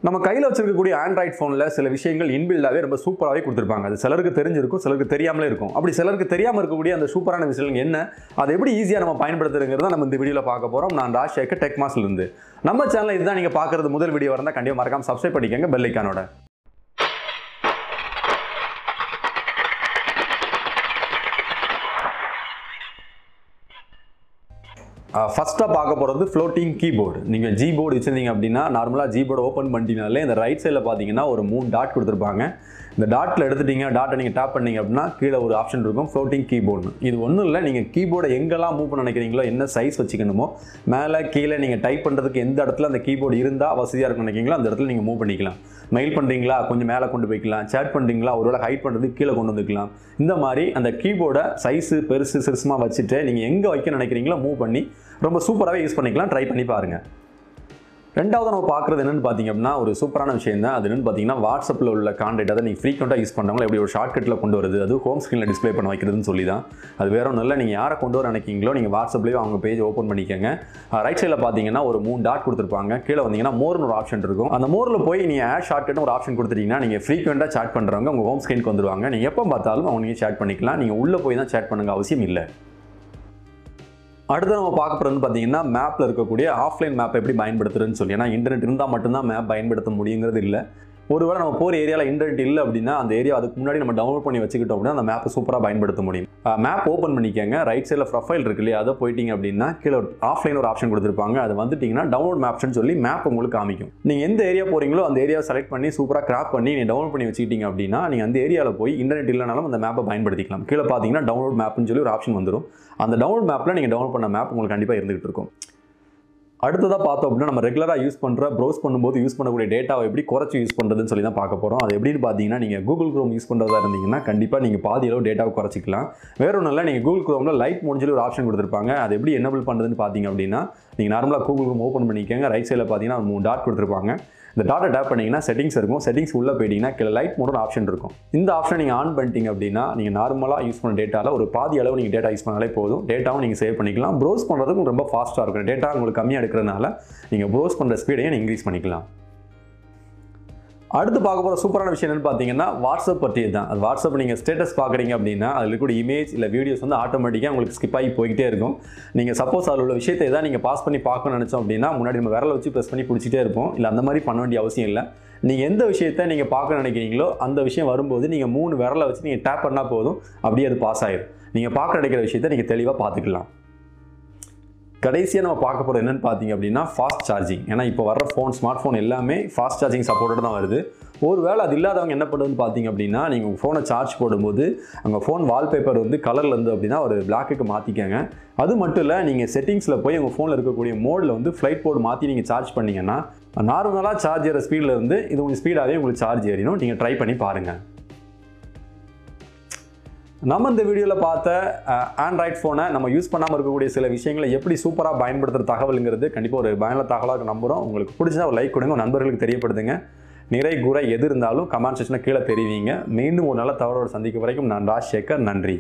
நம்ம கையில் வச்சிருக்கக்கூடிய ஆண்ட்ராய்ட் ஃபோனில் சில விஷயங்கள் இன்பில்டாகவே ரொம்ப சூப்பராகவே கொடுத்துருப்பாங்க. அது சிலருக்கு தெரிஞ்சிருக்கும், சிலருக்கு தெரியாமலே இருக்கும். அப்படி சிலருக்கு தெரியாமல் இருக்கக்கூடிய அந்த சூப்பரான விஷயங்கள் என்ன, அதை எப்படி ஈஸியாக நம்ம பயன்படுத்துறதுங்கிறத நம்ம இந்த வீடியோவில் பார்க்க போகிறோம். நான் ராஜ்சேகர் டெக்மாஸ்லேருந்து. நம்ம சேனல் இதுதான் நீங்கள் பார்க்குறது முதல் வீடியோ இருந்தால் கண்டிப்பாக மறக்காம சப்ஸ்கிரைப் பண்ணிக்கோங்க பெல் ஐக்கானோட. ஃபஸ்ட்டாக பார்க்க போகிறது ஃப்ளோட்டிங் கீபோர்டு. நீங்கள் ஜீபோர்டு வச்சுருந்தீங்க அப்படின்னா நார்மலாக ஜீபோர்டு ஓப்பன் பண்ணிட்டீங்கனாலே இந்த ரைட் சைடில் பார்த்தீங்கன்னா ஒரு 3 டாட் கொடுத்துருப்பாங்க. இந்த டாட்டில் எடுத்துட்டீங்க, டாட்டை நீங்கள் டேப் பண்ணிங்க அப்படின்னா கீழே ஒரு ஆப்ஷன் இருக்கும் ஃப்ளோட்டிங் கீபோர்டு. இது ஒன்றும் இல்லை, நீங்கள் கீபோர்டை எங்கெல்லாம் மூவ் பண்ண நினைக்கிறீங்களோ, என்ன சைஸ் வச்சுக்கணுமோ, மேலே கீழே நீங்கள் டைப் பண்ணுறதுக்கு எந்த இடத்துல அந்த கீபோர்டு இருந்தால் வசதியாக இருக்கும் நினைக்கிறீங்களோ அந்த இடத்துல நீங்கள் மூவ் பண்ணிக்கலாம். மெயில் பண்ணுறீங்களா, கொஞ்சம் மேலே கொண்டு போய்க்கலாம். சேட் பண்ணுறீங்களா, ஒருவேளை ஹைட் பண்ணுறதுக்கு கீழே கொண்டு வந்துக்கலாம். இந்த மாதிரி அந்த கீபோர்டை சைஸு பெருசு சிறுசுமாக வச்சுட்டு நீங்கள் எங்கே வைக்க நினைக்கிறீங்களோ மூவ் பண்ணி ரொம்ப சூப்பராகவே யூஸ் பண்ணிக்கலாம். ட்ரை பண்ணி பாருங்கள். ரெண்டாவது நம்ம பார்க்குறது என்னென்னு பார்த்தீங்க அப்படின்னா ஒரு சூப்பரான விஷயம் தான். அது என்னென்னு பார்த்தீங்கன்னா வாட்ஸ்அப்பில் உள்ள கான்டெக்ட், அதை நீங்கள் ஃப்ரீக்வெண்ட்டாக யூஸ் பண்ணுறவங்களா எப்படி ஒரு ஷார்ட்கட்டில் கொண்டு வருது, அது ஹோம் ஸ்க்ரீனில் டிஸ்பிளே பண்ண வைக்கிறதுன்னு சொல்லி தான். அது வேற ஒன்றும் இல்லை, நீங்கள் யாரை கொண்டு வர நினைக்கிறீங்களோ நீங்கள் வாட்ஸ்அப்லேயே அவங்க பேஜ் ஓப்பன் பண்ணிக்கோங்க. ரைட் சைடில் பார்த்தீங்கன்னா ஒரு 3 டாட் கொடுத்துருப்பாங்க. கீழே வந்தீங்கன்னா மோர்னு ஒரு ஆப்ஷன் இருக்கும். அந்த மோரில் போய் நீங்கள் ஆட் ஷார்ட்கட்னு ஒரு ஆப்ஷன் கொடுத்துட்டீங்கன்னா நீங்கள் ஃப்ரீக்வெண்ட்டாக சேட் பண்ணுறவங்க உங்கள் ஹோம் ஸ்க்ரீனுக்கு வந்துடுவாங்க. நீங்கள் எப்போ பார்த்தாலும் அவங்க நீங்கள் சேட் பண்ணிக்கலாம். நீங்கள் உள்ளே போய் தான் சேட் பண்ணுங்க அவசியம் இல்லை. அடுத்து நம்ம பார்க்க போகிறது பார்த்தீங்கன்னா மேப்பில் இருக்கக்கூடிய ஆஃப்லைன் மேப் எப்படி பயன்படுத்துறதுன்னு சொல்லி. ஏன்னா இன்டர்நெட் இருந்தால் மட்டும்தான் மேப் பயன்படுத்த முடியுங்கிறது இல்லை. ஒருவேளை நம்ம போகிற ஏரியாவில் இன்டர்நெட் இல்லை அப்படின்னா அந்த ஏரியா அதுக்கு முன்னாடி நம்ம டவுன்லோட் பண்ணி வச்சுக்கிட்டோம் அப்படின்னா அந்த மேப்பை சூப்பராக பயன்படுத்த முடியும். மேப் ஓப்பன் பண்ணிக்கோங்க. ரைட் சைடில் ப்ரொஃபைல் இருக்கு இல்லையா, அதை போயிட்டீங்க அப்படின்னா கீழே ஆஃப்லைன் ஒரு ஆப்ஷன் கொடுத்துருப்பாங்க. அது வந்துட்டிங்கன்னா டவுன்லோட் மேப்ஸ்னு சொல்லி மேப் உங்களுக்கு காமிக்கும். நீங்கள் எந்த ஏரியா போகிறீங்களோ அந்த ஏரியாவை செலக்ட் பண்ணி சூப்பராக கிராப் பண்ணி நீங்கள் டவுன்லோட் பண்ணி வச்சுக்கிட்டீங்க அப்படின்னா நீங்கள் அந்த ஏரியாவில் போய் இன்டர்நெட் இல்லைனாலும் அந்த மேப்பை பயன்படுத்திக்கலாம். கீழே பார்த்தீங்கன்னா டவுன்லோட் மேப்னு சொல்லி ஒரு ஆப்ஷன் வந்துடும். அந்த டவுன்லோட் மேப்பில் நீங்கள் டவுன்லோட் பண்ண மேப் உங்களுக்கு கண்டிப்பாக இருந்துகிட்டு இருக்கும். அடுத்ததாக பார்த்தோம் அப்படின்னா நம்ம ரெகுலராக யூஸ் பண்ணுற ப்ரௌஸ் பண்ணும்போது யூஸ் பண்ணக்கூடிய டேட்டாவை எப்படி குறைச்சி யூஸ் பண்ணுறதுன்னு சொல்லி தான் பார்க்க போகிறோம். அது எப்படின்னு பார்த்தீங்கன்னா நீங்கள் கூகுள் க்ரோம் யூஸ் பண்ணுறதா இருந்தீங்கன்னா கண்டிப்பாக நீங்கள் பாதி அளவு டேட்டாவை குறைச்சிக்கலாம். வேற ஒன்றும் இல்லை, நீங்கள் கூகுள் க்ரோமில் லைட் மோட்னு சொல்லி ஒரு ஆப்ஷன் கொடுத்துருப்பாங்க. அது எப்படி எனேபிள் பண்ணுறதுன்னு பார்த்தீங்க அப்படின்னா நீங்கள் நார்மலாக கூகுள் க்ரோம் ஓப்பன் பண்ணிக்கோங்க. ரைட் சைடில் பார்த்தீங்கன்னா 3 டாட் கொடுத்துருப்பாங்க. இந்த டாட்டை டேப் பண்ணிங்கன்னா செட்டிங்ஸ் இருக்கும். செட்டிங்ஸ் உள்ளே போயிட்டீங்கன்னா கீழே லைட் மோட் ஆப்ஷன் இருக்கும். இந்த ஆப்ஷன் நீங்கள் ஆன் பண்ணிட்டீங்க அப்படின்னா நீங்கள் நார்மலாக யூஸ் பண்ண டேட்டாவில் ஒரு பாதி அளவு நீங்கள் டேட்டா யூஸ் பண்ணாலே போதும். டேட்டாவும் நீங்கள் சேவ் பண்ணிக்கலாம். ப்ரௌஸ் பண்ணுறதுக்கும் ரொம்ப ஃபாஸ்ட்டாக இருக்கும். டேட்டா உங்களுக்கு கம்மியாக எடுக்கிறதுனால நீங்கள் ப்ரௌஸ் பண்ணுற ஸ்பீடையும் இன்க்ரீஸ் பண்ணிக்கலாம். அடுத்து பார்க்க போகிற சூப்பரான விஷயம் என்னென்னு பார்த்தீங்கன்னா வாட்ஸ்அப் பற்றி தான். அது வாட்ஸ்அப் நீங்கள் ஸ்டேட்டஸ் பார்க்குறீங்க அப்படின்னா அதில் கூட இமேஜ் இல்லை வீடியோஸ் வந்து ஆட்டோமேட்டிக்காக உங்களுக்கு ஸ்கிப் ஆகி போய்கிட்டே இருக்கும். நீங்கள் சப்போஸ் அதில் உள்ள விஷயத்தை தான் நீங்கள் பாஸ் பண்ணி பார்க்கணும்னு நினச்சோம் அப்படின்னா முன்னாடி நம்ம விரலை வச்சு ப்ரெஸ் பண்ணி பிடிச்சிட்டே இருப்போம். இல்லை அந்த மாதிரி பண்ண வேண்டிய அவசியம் இல்லை. நீங்கள் எந்த விஷயத்தை நீங்கள் பார்க்க நினைக்கிறீங்களோ அந்த விஷயம் வரும்போது நீங்கள் 3 விரலை வச்சு நீங்கள் டேப் பண்ணால் போதும், அப்படியே அது பாஸ் ஆயிடும். நீங்கள் பார்க்க நினைக்கிற விஷயத்தை நீங்கள் தெளிவாக பார்த்துக்கலாம். கடைசியாக நம்ம பார்க்க போகிறது என்னென்னு பார்த்தீங்க அப்படின்னா ஃபாஸ்ட் சார்ஜிங். ஏன்னா இப்போ வர ஸ்மார்ட் ஃபோன் எல்லாமே ஃபாஸ்ட் சார்ஜிங் சப்போர்ட்டோடு தான் வருது. ஒருவேளை அது இல்லாதவங்க என்ன பண்ணுறதுன்னு பார்த்தீங்க அப்படின்னா நீங்கள் உங்கள் ஃபோனை சார்ஜ் போடும்போது உங்கள் ஃபோன் வால்பேப்பர் வந்து கலரில் இருந்து அப்படின்னா ஒரு பிளாக்குக்கு மாற்றிக்கங்க. அது மட்டும் இல்லை, நீங்கள் செட்டிங்ஸில் போய் உங்கள் ஃபோனில் இருக்கக்கூடிய மோடில் வந்து ஃப்ளைட் மோட் மாற்றி நீங்கள் சார்ஜ் பண்ணிங்கன்னா நார்மலாக சார்ஜ் ஏற ஸ்பீடில் இருந்து இது கொஞ்சம் ஸ்பீடாகவே உங்களுக்கு சார்ஜ் ஏறிடும். நீங்கள் ட்ரை பண்ணி பாருங்கள். நம்ம இந்த வீடியோவில் பார்த்த ஆண்ட்ராய்ட் ஃபோனை நம்ம யூஸ் பண்ணாமல் இருக்கக்கூடிய சில விஷயங்களை எப்படி சூப்பராக பயன்படுத்துகிற தகவலுங்கிறது கண்டிப்பாக ஒரு பயனுள்ள தகவலாக நம்புகிறோம். உங்களுக்கு பிடிச்சா ஒரு லைக் கொடுங்க, நண்பர்களுக்கு தெரியப்படுத்துங்க. நிறை குறை எது இருந்தாலும் கமெண்ட் செக்ஷனில் கீழே தெரிவிங்க. மீண்டும் ஒரு நல்ல தகவலோடு சந்திக்கும் வரைக்கும் நான் ராஜ்சேகர். நன்றி.